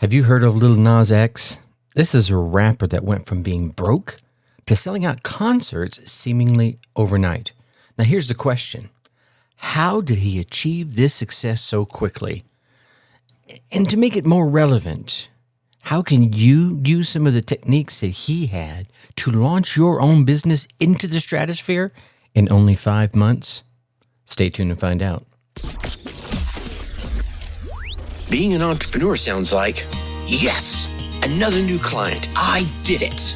Have you heard of Lil Nas X? This is a rapper that went from being broke to selling out concerts seemingly overnight. Now here's the question. How did he achieve this success so quickly? And to make it more relevant, how can you use some of the techniques that he had to launch your own business into the stratosphere in only 5 months? Stay tuned and find out. Being an entrepreneur sounds like, yes, another new client. I did it.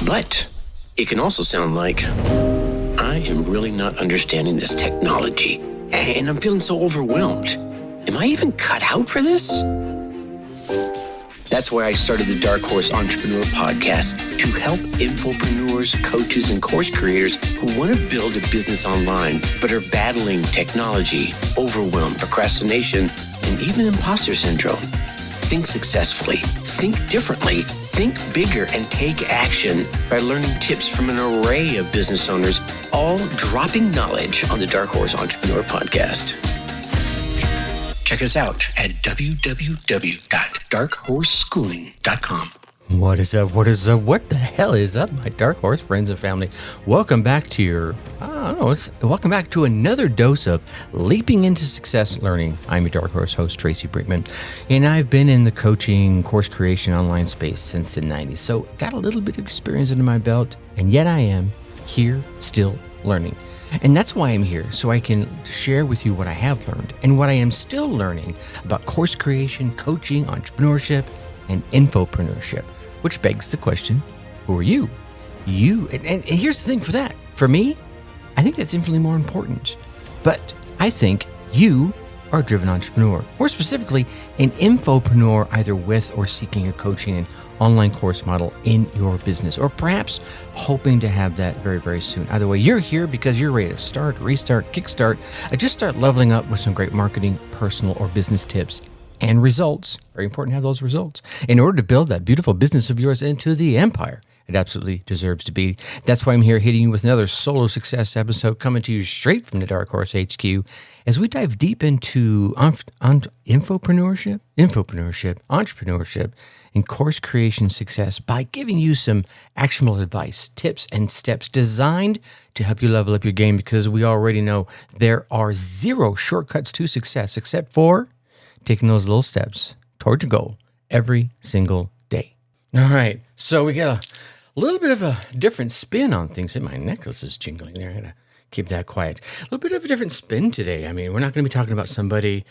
But it can also sound like, I am really not understanding this technology, and I'm feeling so overwhelmed. Am I even cut out for this? That's why I started the Dark Horse Entrepreneur Podcast to help infopreneurs, coaches, and course creators who want to build a business online but are battling technology, overwhelm, procrastination, and even imposter syndrome. Think successfully, think differently, think bigger, and take action by learning tips from an array of business owners, all dropping knowledge on the Dark Horse Entrepreneur Podcast. Check us out at www.darkhorseschooling.com. What is up? What the hell is up, my Dark Horse friends and family? Welcome back to welcome back to another dose of Leaping into Success Learning. I'm your Dark Horse host, Tracy Brickman, and I've been in the coaching, course creation, online space since the 90s, so got a little bit of experience under my belt, and yet I am here still learning. And that's why I'm here, so I can share with you what I have learned and what I am still learning about course creation, coaching, entrepreneurship, and infopreneurship, which begs the question, who are you? And here's the thing for that. For me, I think that's infinitely more important. But I think you are a driven entrepreneur, more specifically, an infopreneur, either with or seeking a coaching and online course model in your business, or perhaps hoping to have that very, very soon. Either way, you're here because you're ready to start, restart, kickstart, just start leveling up with some great marketing, personal, or business tips and results. Very important to have those results in order to build that beautiful business of yours into the empire it absolutely deserves to be. That's why I'm here hitting you with another solo success episode coming to you straight from the Dark Horse HQ as we dive deep into infopreneurship, entrepreneurship, and course creation success by giving you some actionable advice, tips, and steps designed to help you level up your game, because we already know there are zero shortcuts to success except for taking those little steps towards your goal every single day. All right, so we got a little bit of a different spin on things. My necklace is jingling there. I gotta keep that quiet. A little bit of a different spin today. I mean, we're not going to be talking about somebody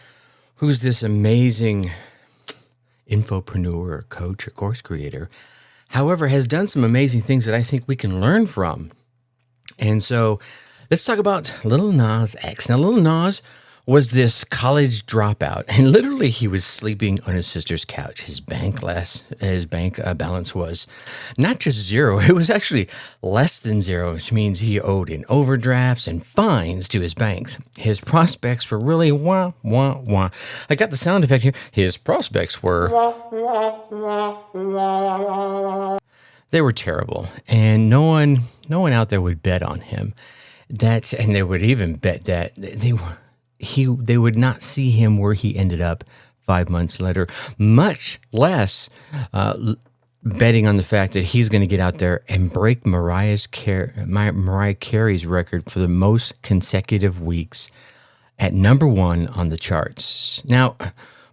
who's this amazing infopreneur, coach, or course creator. However, has done some amazing things that I think we can learn from. And so let's talk about Lil Nas X. Now, Lil Nas was this college dropout, and literally he was sleeping on his sister's couch. His bank balance was not just zero, it was actually less than zero, which means he owed in overdrafts and fines to his banks. His prospects were really wah, wah, wah. I got the sound effect here. His prospects were... They were terrible, and no one out there would bet on him. And they would even bet that they would not see him where he ended up 5 months later, much less betting on the fact that he's going to get out there and break Mariah Carey's record for the most consecutive weeks at number one on the charts. Now,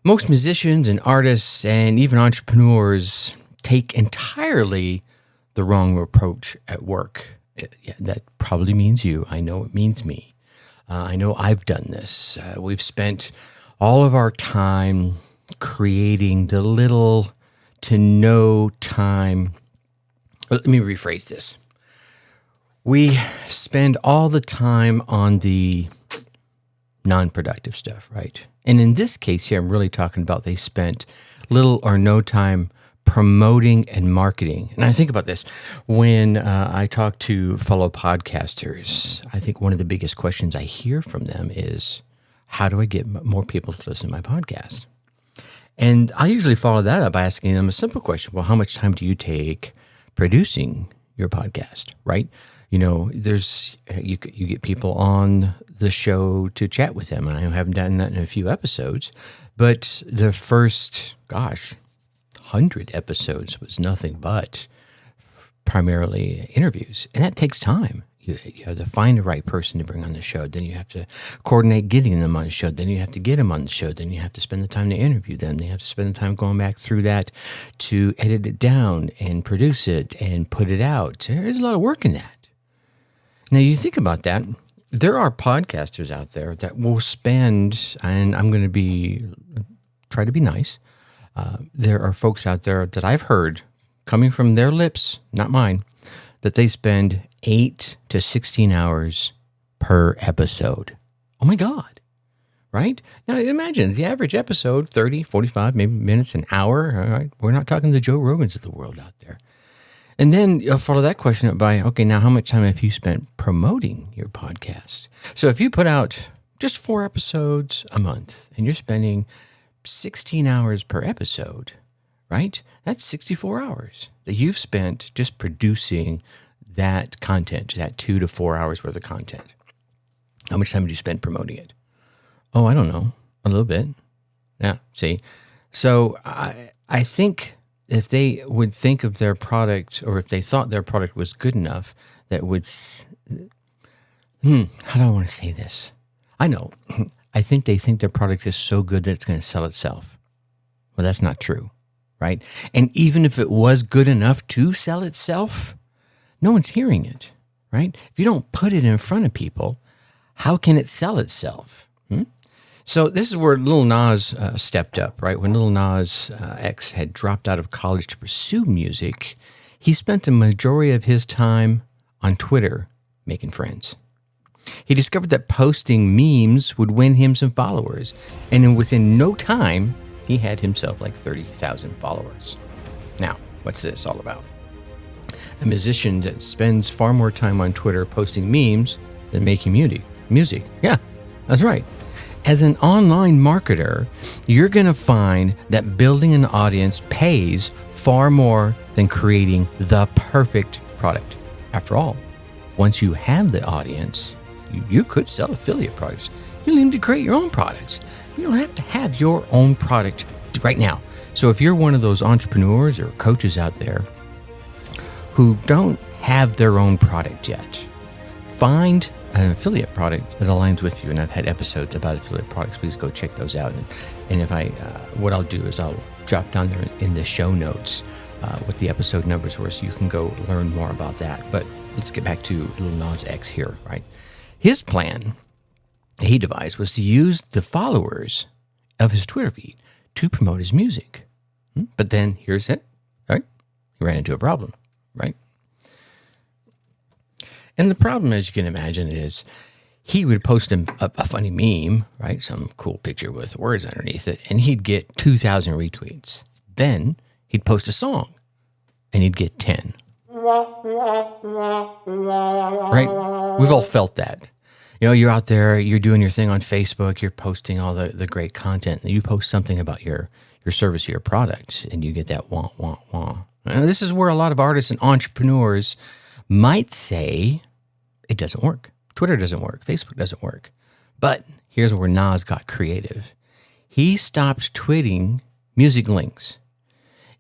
most musicians and artists and even entrepreneurs take entirely the wrong approach at work. That probably means you. I know it means me. I know I've done this. We've spent all of our time creating the little to no time. Let me rephrase this. We spend all the time on the non-productive stuff, right? And in this case here, I'm really talking about they spent little or no time promoting and marketing. And I think about this when I talk to fellow podcasters. I think one of the biggest questions I hear from them is, how do I get more people to listen to my podcast? And I usually follow that up by asking them a simple question. Well, how much time do you take producing your podcast, right? There's you get people on the show to chat with them. I haven't done that in a few episodes, but the first, 100 episodes was nothing but primarily interviews, and that takes time. You have to find the right person to bring on the show. Then you have to coordinate getting them on the show. Then you have to get them on the show. Then you have to spend the time to interview them. Then you have to spend the time going back through that to edit it down and produce it and put it out. There's a lot of work in that. Now, you think about that. There are podcasters out there that will spend, and I'm going to try to be nice. There are folks out there that I've heard coming from their lips, not mine, that they spend 8 to 16 hours per episode. Oh my God. Right? Now imagine the average episode, 30, 45, maybe minutes, an hour. All right? We're not talking the Joe Rogans of the world out there. And then you'll follow that question up by, okay, now how much time have you spent promoting your podcast? So if you put out just 4 episodes a month and you're spending 16 hours per episode, right? That's 64 hours that you've spent just producing that content, that 2 to 4 hours worth of content. How much time did you spend promoting it? Oh, I don't know. A little bit. Yeah, see? So I think if they would think of their product, or if they thought their product was good enough, that would, how do I want to say this? I know. I think they think their product is so good that it's going to sell itself. Well, that's not true, right? And even if it was good enough to sell itself, no one's hearing it, right? If you don't put it in front of people, how can it sell itself? So this is where Lil Nas stepped up, right? When Lil Nas X had dropped out of college to pursue music, he spent the majority of his time on Twitter making friends. He discovered that posting memes would win him some followers, and then within no time, he had himself like 30,000 followers. Now, what's this all about? A musician that spends far more time on Twitter posting memes than making music. Yeah, that's right. As an online marketer, you're going to find that building an audience pays far more than creating the perfect product. After all, once you have the audience, you could sell affiliate products. You don't need to create your own products. You don't have to have your own product right now. So if you're one of those entrepreneurs or coaches out there who don't have their own product yet, find an affiliate product that aligns with you. And I've had episodes about affiliate products. Please go check those out. And if what I'll do is I'll drop down there in the show notes what the episode numbers were, so you can go learn more about that. But let's get back to Lil Nas X here, right? His plan he devised was to use the followers of his Twitter feed to promote his music. But then here's it, right? He ran into a problem, right? And the problem, as you can imagine, is he would post a funny meme, right? Some cool picture with words underneath it, and he'd get 2,000 retweets. Then he'd post a song, and he'd get 10. Right? We've all felt that. You're out there, you're doing your thing on Facebook, you're posting all the great content, and you post something about your service or your product, and you get that wah, wah, wah. And this is where a lot of artists and entrepreneurs might say, it doesn't work. Twitter doesn't work. Facebook doesn't work. But here's where Nas got creative. He stopped tweeting music links,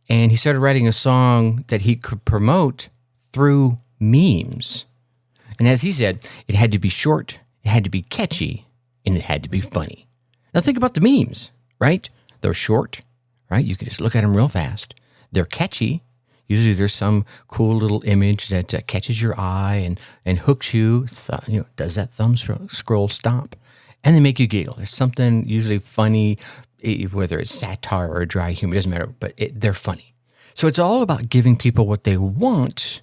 and he started writing a song that he could promote through memes. And as he said, it had to be short, it had to be catchy, and it had to be funny. Now think about the memes, right? They're short, right? You can just look at them real fast. They're catchy. Usually there's some cool little image that catches your eye and hooks you. Does that thumb scroll stop? And they make you giggle. There's something usually funny, whether it's satire or dry humor, it doesn't matter, but they're funny. So it's all about giving people what they want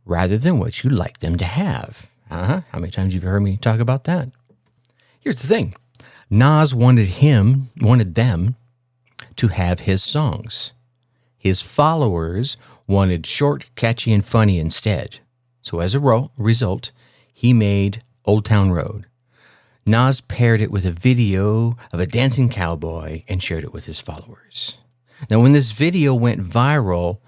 rather than what you like them to have. How many times have you heard me talk about that? Here's the thing. Nas wanted them to have his songs. His followers wanted short, catchy, and funny instead. So as a result, he made Old Town Road. Nas paired it with a video of a dancing cowboy and shared it with his followers. Now, when this video went viral,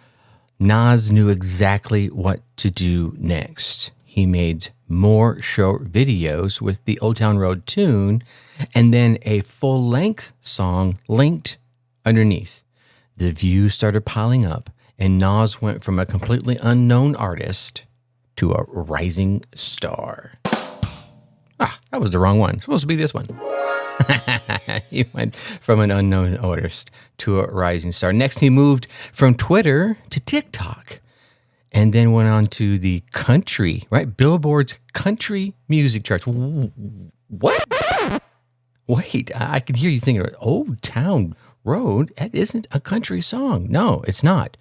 Nas knew exactly what to do next. he made more short videos with the Old Town Road tune and then a full-length song linked underneath. The views started piling up, and Nas went from a completely unknown artist to a rising star. That was the wrong one. It's supposed to be this one. He went from an unknown artist to a rising star. Next, he moved from Twitter to TikTok and then went on to the country, right? Billboard's country music charts. What? Wait, I can hear you thinking, Old Town Road? That isn't a country song. No, it's not.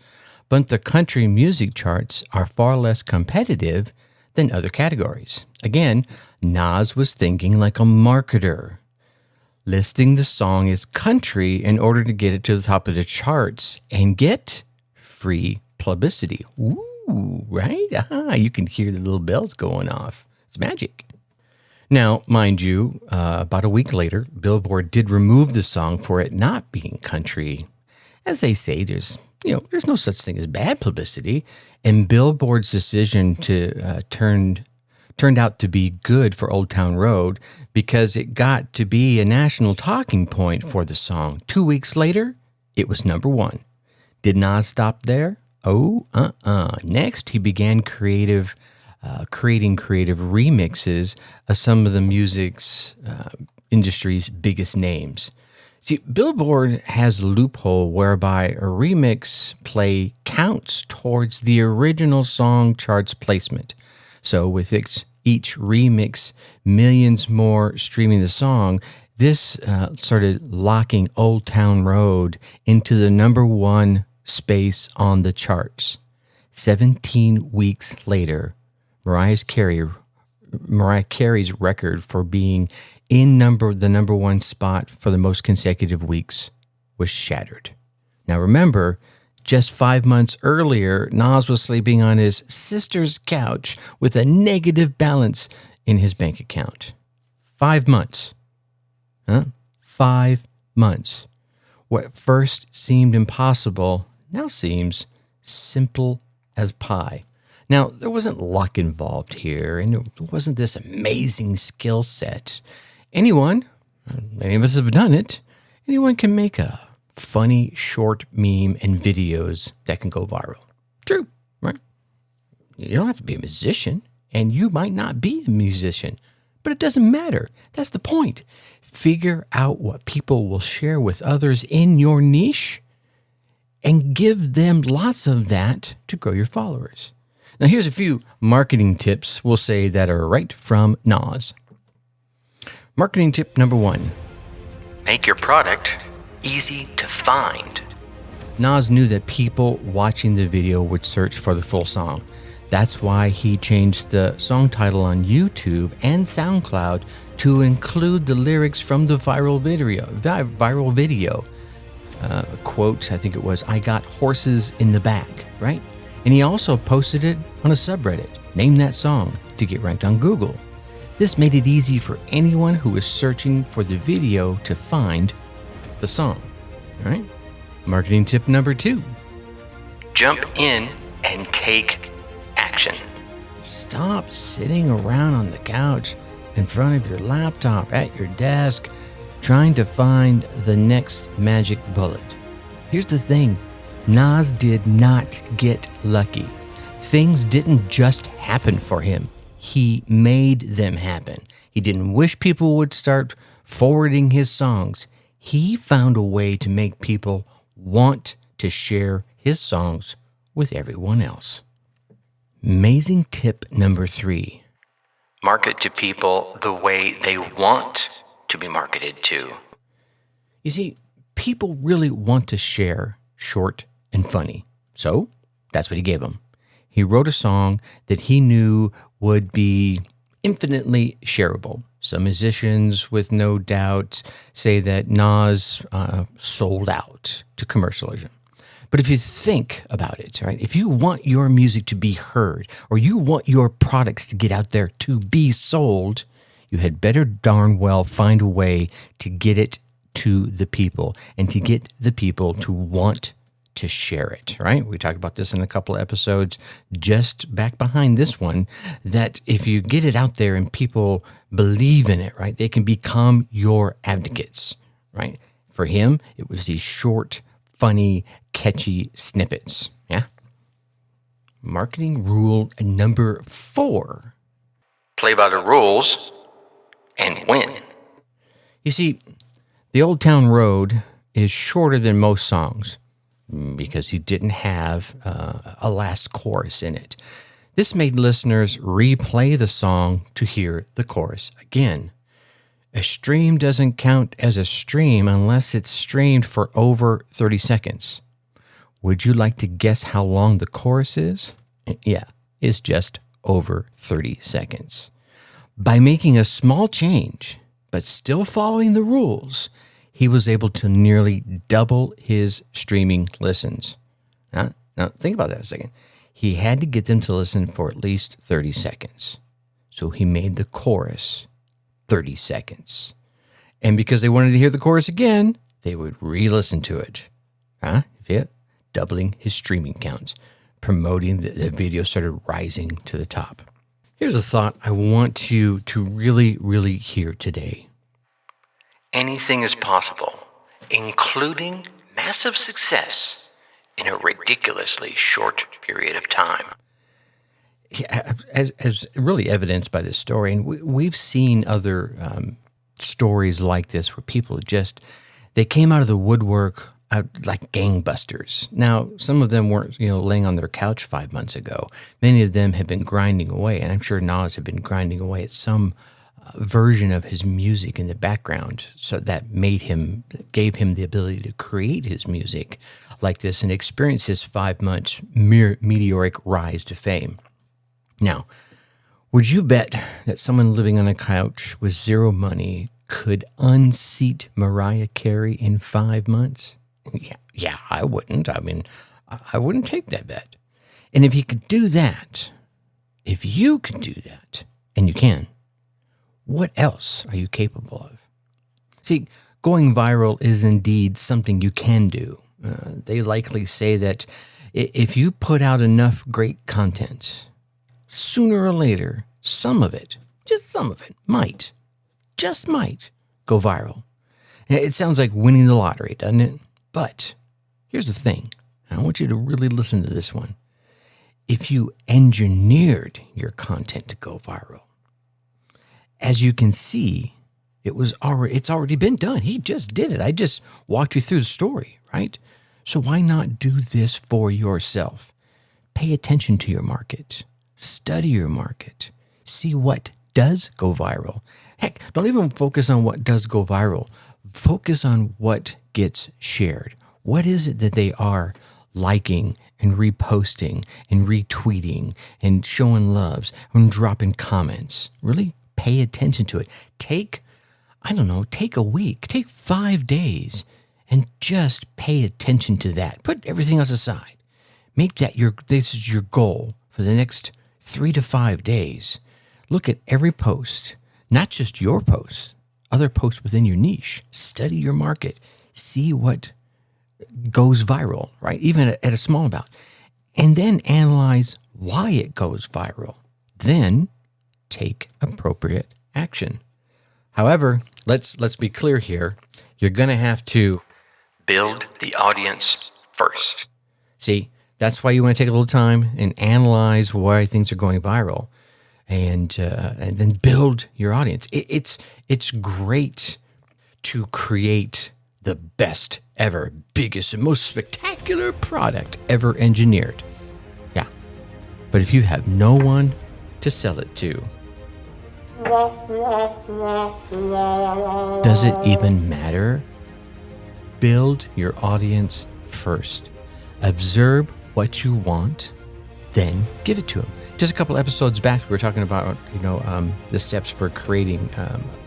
But the country music charts are far less competitive than other categories. Again, Nas was thinking like a marketer, listing the song as country in order to get it to the top of the charts and get free publicity. Ooh, right? You can hear the little bells going off. It's magic. Now, mind you, about a week later, Billboard did remove the song for it not being country. As they say, there's no such thing as bad publicity, and Billboard's decision to turned out to be good for Old Town Road because it got to be a national talking point for the song. 2 weeks later, it was number one. Did Nas stop there? Next, he began creating creative remixes of some of the music's industry's biggest names. See, Billboard has a loophole whereby a remix play counts towards the original song charts placement. So with each remix, millions more streaming the song, this started locking Old Town Road into the number one space on the charts. 17 weeks later, Mariah Carey's record for being in the number one spot for the most consecutive weeks was shattered. Now remember, just 5 months earlier, Nas was sleeping on his sister's couch with a negative balance in his bank account. 5 months. 5 months. What first seemed impossible now seems simple as pie. Now, there wasn't luck involved here, and it wasn't this amazing skill set. Anyone, many of us have done it, anyone can make a funny short meme and videos that can go viral. True, right? You don't have to be a musician, and you might not be a musician, but it doesn't matter. That's the point. Figure out what people will share with others in your niche and give them lots of that to grow your followers. Now, here's a few marketing tips we'll say that are right from Nas. Marketing tip number 1, make your product easy to find. Nas knew that people watching the video would search for the full song. That's why he changed the song title on YouTube and SoundCloud to include the lyrics from the viral video. Quote, I think it was, "I got horses in the back," right? And he also posted it on a subreddit, Name That Song, to get ranked on Google. This made it easy for anyone who was searching for the video to find the song. All right. Marketing tip number 2, jump in and take action. Stop sitting around on the couch in front of your laptop at your desk trying to find the next magic bullet. Here's the thing, Nas did not get lucky. Things didn't just happen for him. He made them happen. He didn't wish people would start forwarding his songs. He found a way to make people want to share his songs with everyone else. Amazing tip number 3, market to people the way they want to be marketed to. You see, people really want to share short and funny. So that's what he gave them. He wrote a song that he knew would be infinitely shareable. Some musicians, with no doubt, say that Nas sold out to commercialism. But if you think about it, right, if you want your music to be heard or you want your products to get out there to be sold, you had better darn well find a way to get it to the people and to get the people to want to share it, right? We talked about this in a couple of episodes just back behind this one, that if you get it out there and people believe in it, right, they can become your advocates, right? For him, it was these short, funny, catchy snippets, yeah? Marketing rule number 4. Play by the rules and win. You see, the Old Town Road is shorter than most songs because he didn't have a last chorus in it. This made listeners replay the song to hear the chorus again. A stream doesn't count as a stream unless it's streamed for over 30 seconds. Would you like to guess how long the chorus is? Yeah, it's just over 30 seconds. By making a small change, but still following the rules, he was able to nearly double his streaming listens. Now, think about that a second. He had to get them to listen for at least 30 seconds. So he made the chorus 30 seconds. And because they wanted to hear the chorus again, they would re-listen to it. Yeah, doubling his streaming counts, promoting the video started rising to the top. Here's a thought I want you to really, really hear today. Anything is possible, including massive success in a ridiculously short period of time. Yeah, as really evidenced by this story, and we've seen other stories like this where people they came out of the woodwork like gangbusters. Now, some of them weren't, laying on their couch 5 months ago. Many of them had been grinding away, and I'm sure Nas had been grinding away at some version of his music in the background, so that gave him the ability to create his music like this and experience his 5 months meteoric rise to fame. Now, would you bet that someone living on a couch with zero money could unseat Mariah Carey in 5 months? Yeah, I wouldn't. I mean, I wouldn't take that bet. And if he could do that, if you could do that, and you can, what else are you capable of? See, going viral is indeed something you can do. They likely say that if you put out enough great content, sooner or later, some of it, just some of it, might go viral. It sounds like winning the lottery, doesn't it? But here's the thing. I want you to really listen to this one. If you engineered your content to go viral, as you can see, it's already been done. He just did it. I just walked you through the story, right? So why not do this for yourself? Pay attention to your market. Study your market. See what does go viral. Heck, don't even focus on what does go viral. Focus on what gets shared. What is it that they are liking and reposting and retweeting and showing loves and dropping comments? Really pay attention to it. Take a week, take 5 days and just pay attention to that. Put everything else aside. Make that this is your goal for the next 3 to 5 days. Look at every post, not just your posts, other posts within your niche. Study your market. See what goes viral, right? Even at a small amount. And then analyze why it goes viral. Then take appropriate action. However, let's be clear here. You're going to have to build the audience first. See, that's why you want to take a little time and analyze why things are going viral, and then build your audience. It's great to create the best ever, biggest, and most spectacular product ever engineered. Yeah, but if you have no one to sell it to, does it even matter? Build your audience first. Observe what you want, then give it to them. Just a couple episodes back, we were talking about, the steps for creating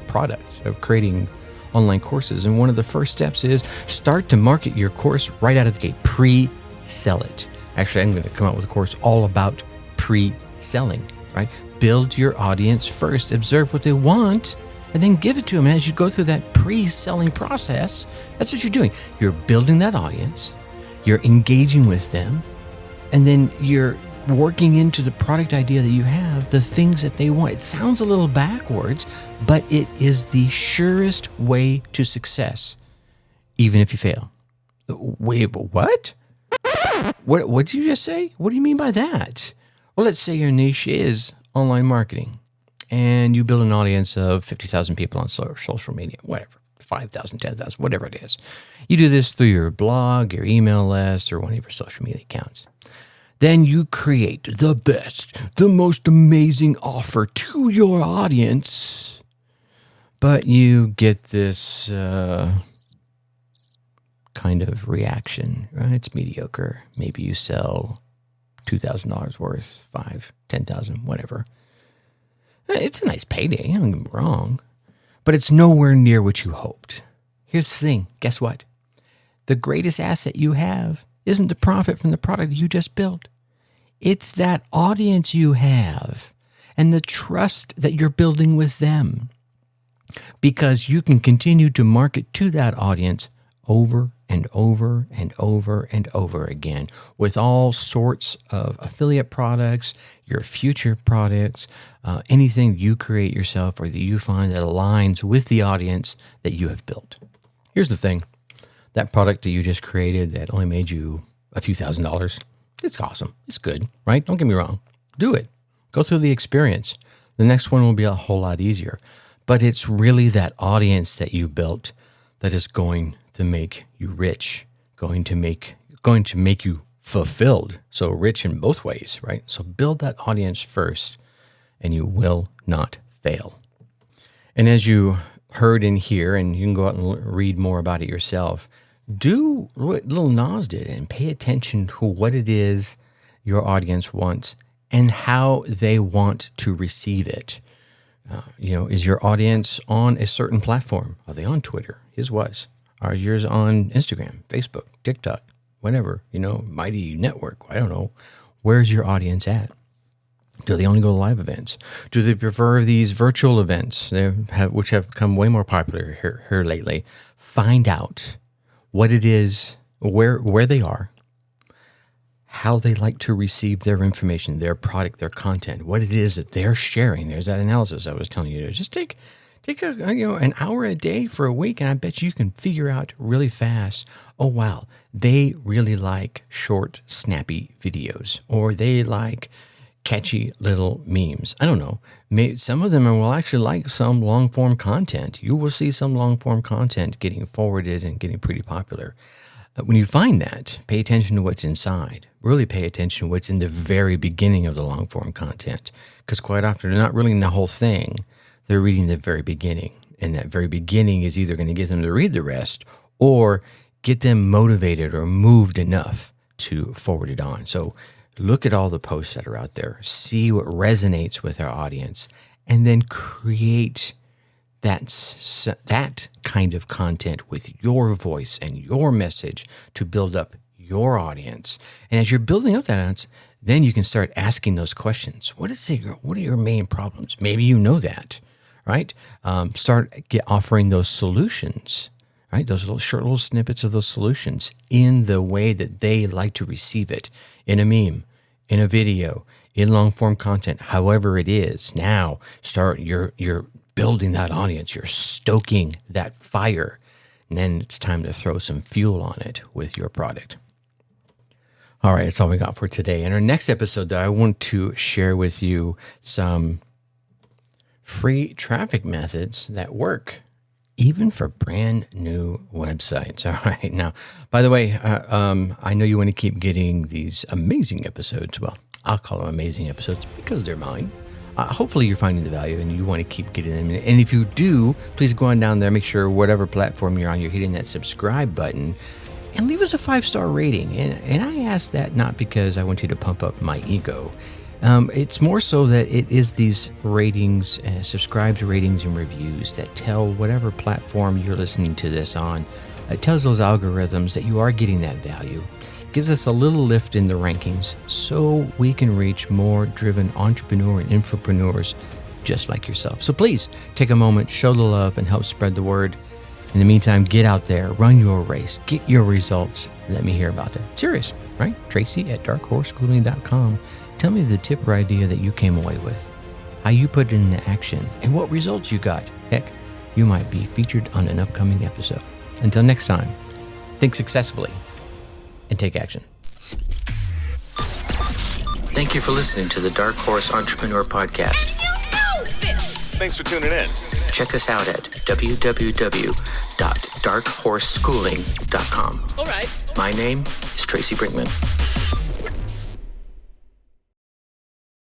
products, of creating online courses. And one of the first steps is start to market your course right out of the gate. Pre-sell it. Actually, I'm going to come out with a course all about pre-selling, right? Build your audience first. Observe what they want, and then give it to them. As you go through that pre-selling process, that's what you're doing. You're building that audience. you're engaging with them, and then you're working into the product idea that you have, the things that they want. It sounds a little backwards, but it is the surest way to success, even if you fail. Wait, what? What did you just say? What do you mean by that? Well, let's say your niche is online marketing, and you build an audience of 50,000 people on social media, whatever, 5,000, 10,000, whatever it is. You do this through your blog, your email list, or one of your social media accounts. Then you create the best, the most amazing offer to your audience, but you get this kind of reaction, right? It's mediocre. Maybe you sell $2,000 worth, $5,000, $10,000, whatever. It's a nice payday, don't get me wrong, but it's nowhere near what you hoped. Here's the thing. Guess what? The greatest asset you have isn't the profit from the product you just built. It's that audience you have and the trust that you're building with them, because you can continue to market to that audience over and over and over and over again with all sorts of affiliate products, your future products, anything you create yourself or that you find that aligns with the audience that you have built. Here's the thing. That product that you just created that only made you a few $1,000s, it's awesome. It's good, right? Don't get me wrong. Do it. Go through the experience. The next one will be a whole lot easier. But it's really that audience that you built that is going to make you rich, going to make you fulfilled. So rich in both ways, right? So build that audience first, and you will not fail. And as you heard in here, and you can go out and read more about it yourself, do what Lil Nas did and pay attention to what it is your audience wants and how they want to receive it. Is your audience on a certain platform? Are they on Twitter? His was. Are yours on Instagram, Facebook, TikTok, whatever, Mighty Network? I don't know. Where's your audience at? Do they only go to live events? Do they prefer these virtual events, which have become way more popular here lately? Find out what it is, where they are, how they like to receive their information, their product, their content, what it is that they're sharing. There's that analysis I was telling you to just take an hour a day for a week, and I bet you can figure out really fast, oh, wow, they really like short, snappy videos, or they like catchy little memes. I don't know. Maybe some of them will actually like some long-form content. You will see some long-form content getting forwarded and getting pretty popular. When you find that, pay attention to what's inside. Really pay attention to what's in the very beginning of the long-form content, because quite often they're not reading the whole thing. They're reading the very beginning, and that very beginning is either going to get them to read the rest or get them motivated or moved enough to forward it on. So look at all the posts that are out there, see what resonates with our audience, and then create that kind of content with your voice and your message to build up your audience. And as you're building up that audience, then you can start asking those questions. What are your main problems? Maybe you know that, right? Start offering those solutions, right? Those short little snippets of those solutions in the way that they like to receive it, in a meme, in a video, in long form content, however it is. Now start you're building that audience, you're stoking that fire, and then it's time to throw some fuel on it with your product. All right, that's all we got for today. In our next episode, I want to share with you some free traffic methods that work even for brand new websites. All right. Now, by the way, I know you want to keep getting these amazing episodes. Well, I'll call them amazing episodes because they're mine. Hopefully you're finding the value and you want to keep getting them. And if you do, please go on down there, make sure whatever platform you're on, you're hitting that subscribe button and leave us a 5-star rating. And I ask that not because I want you to pump up my ego. It's more so that it is these ratings, subscribes, ratings, and reviews that tell whatever platform you're listening to this on. It tells those algorithms that you are getting that value. Gives us a little lift in the rankings so we can reach more driven entrepreneur and infopreneurs just like yourself. So please take a moment, show the love, and help spread the word. In the meantime, get out there, run your race, get your results. Let me hear about it. Serious, right? Tracy at darkhorseschooling.com. Tell me the tip or idea that you came away with, how you put it into action, and what results you got. Heck, you might be featured on an upcoming episode. Until next time, think successfully and take action. Thank you for listening to the Dark Horse Entrepreneur Podcast. Thanks for tuning in. Check us out at www.darkhorseschooling.com. All right. My name is Tracy Brinkman.